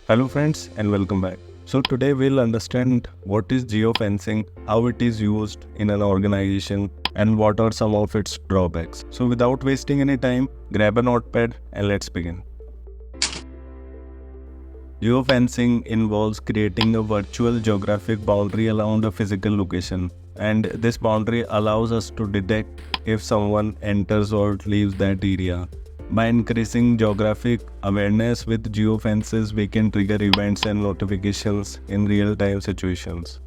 Hello friends and welcome back. So today we'll understand what is geofencing, how it is used in an organization and what are some of its drawbacks. So without wasting any time, grab a notepad and let's begin. Geofencing involves creating a virtual geographic boundary around a physical location, and this boundary allows us to detect if someone enters or leaves that area. By increasing geographic awareness with geofences, we can trigger events and notifications in real-time situations.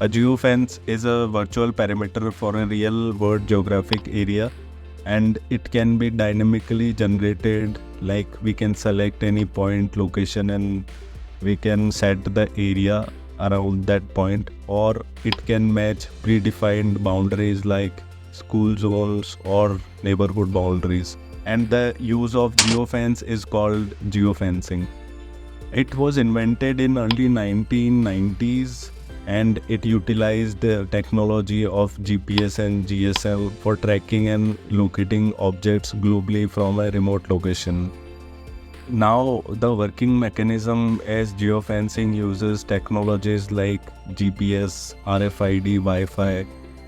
A geofence is a virtual perimeter for a real-world geographic area, and it can be dynamically generated. Like we can select any point location and we can set the area around that point, or it can match predefined boundaries like school zones or neighborhood boundaries. And the use of geofence is called geofencing. It was invented in early 1990s, and it utilized the technology of GPS and GSM for tracking and locating objects globally from a remote location. Now, the working mechanism as geofencing uses technologies like GPS, RFID, Wi-Fi,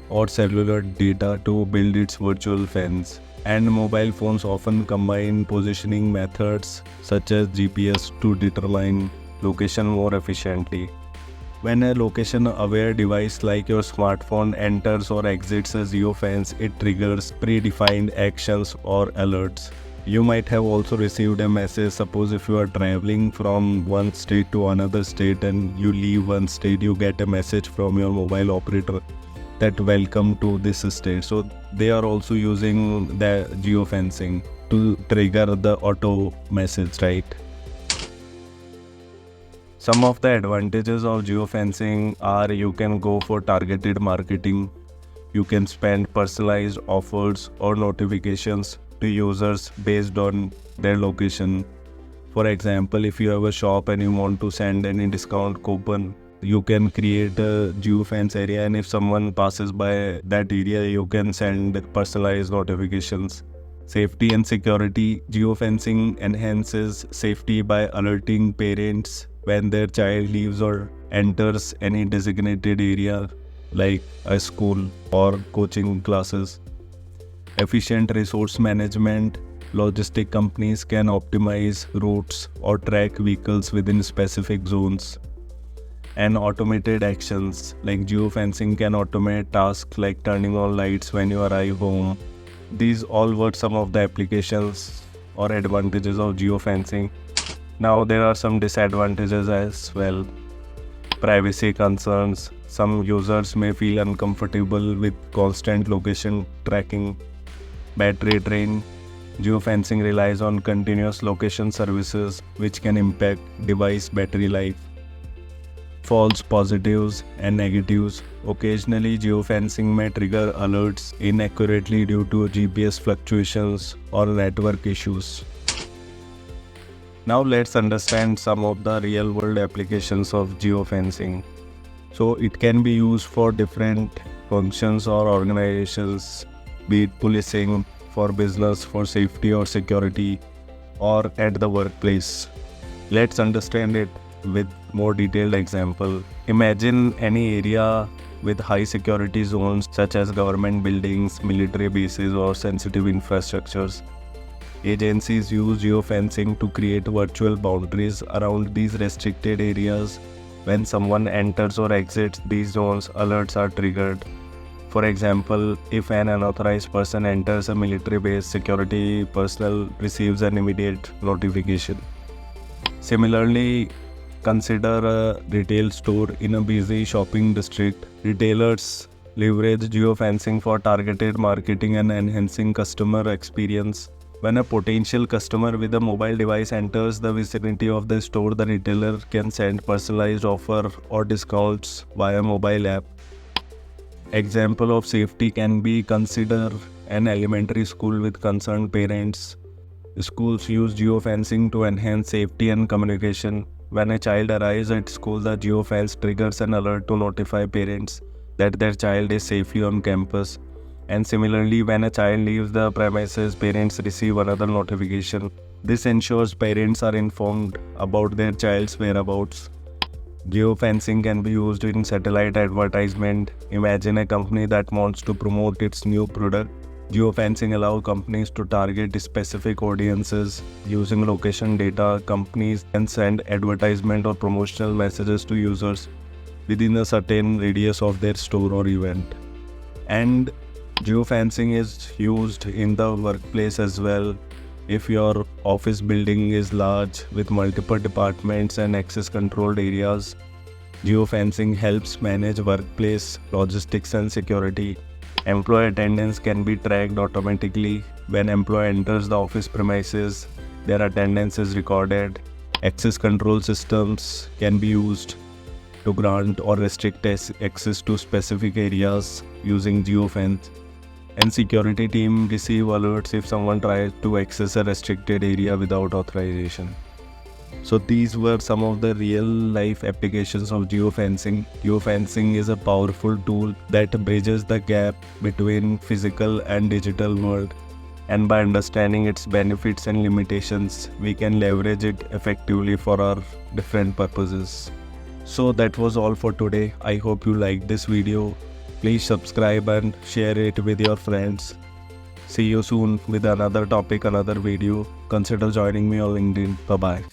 or cellular data to build its virtual fence. And mobile phones often combine positioning methods such as GPS to determine location more efficiently. When a location-aware device like your smartphone enters or exits a geofence, it triggers predefined actions or alerts. You might have also received a message. Suppose if you are traveling from one state to another state and you leave one state, you get a message from your mobile operator that welcome to this state. So they are also using the geofencing to trigger the auto message, right? Some of the advantages of geofencing are you can go for targeted marketing. You can spend personalized offers or notifications to users based on their location. For example, if you have a shop and you want to send any discount coupon, you can create a geofence area, and if someone passes by that area, you can send personalized notifications. Safety and security. Geofencing enhances safety by alerting parents when their child leaves or enters any designated area like a school or coaching classes. Efficient resource management. Logistic companies can optimize routes or track vehicles within specific zones. And automated actions like geofencing can automate tasks like turning on lights when you arrive home. These all were some of the applications or advantages of geofencing. Now there are some disadvantages as well. Privacy concerns. Some users may feel uncomfortable with constant location tracking. Battery drain. Geofencing relies on continuous location services, which can impact device battery life. False positives and negatives. Occasionally, geofencing may trigger alerts inaccurately due to GPS fluctuations or network issues. Now let's understand some of the real-world applications of geofencing. So it can be used for different functions or organizations, be it policing, for business, for safety or security, or at the workplace. Let's understand it with more detailed example. Imagine any area with high security zones such as government buildings, military bases, or sensitive infrastructures. Agencies use geofencing to create virtual boundaries around these restricted areas. When someone enters or exits these zones, alerts are triggered. For example, if an unauthorized person enters a military base, security personnel receives an immediate notification. Similarly, consider a retail store in a busy shopping district. Retailers leverage geofencing for targeted marketing and enhancing customer experience. When a potential customer with a mobile device enters the vicinity of the store, the retailer can send personalized offer or discounts via mobile app. Example of safety can be consider an elementary school with concerned parents. Schools use geofencing to enhance safety and communication. When a child arrives at school, the geofence triggers an alert to notify parents that their child is safely on campus. And similarly, when a child leaves the premises, parents receive another notification This ensures parents are informed about their child's whereabouts. Geofencing can be used in satellite advertisement. Imagine a company that wants to promote its new product. Geofencing allows companies to target specific audiences. Using location data, companies can send advertisement or promotional messages to users within a certain radius of their store or event. And geofencing is used in the workplace as well. If your office building is large with multiple departments and access controlled areas, geofencing helps manage workplace logistics and security. Employee attendance can be tracked automatically. When employee enters the office premises, their attendance is recorded. Access control systems can be used to grant or restrict access to specific areas using geofence. And security team receive alerts if someone tries to access a restricted area without authorization. So these were some of the real life applications of geofencing. Geofencing is a powerful tool that bridges the gap between physical and digital world. And by understanding its benefits and limitations, we can leverage it effectively for our different purposes. So that was all for today. I hope you liked this video. Please subscribe and share it with your friends. See you soon with another topic, another video. Consider joining me on LinkedIn. Bye bye.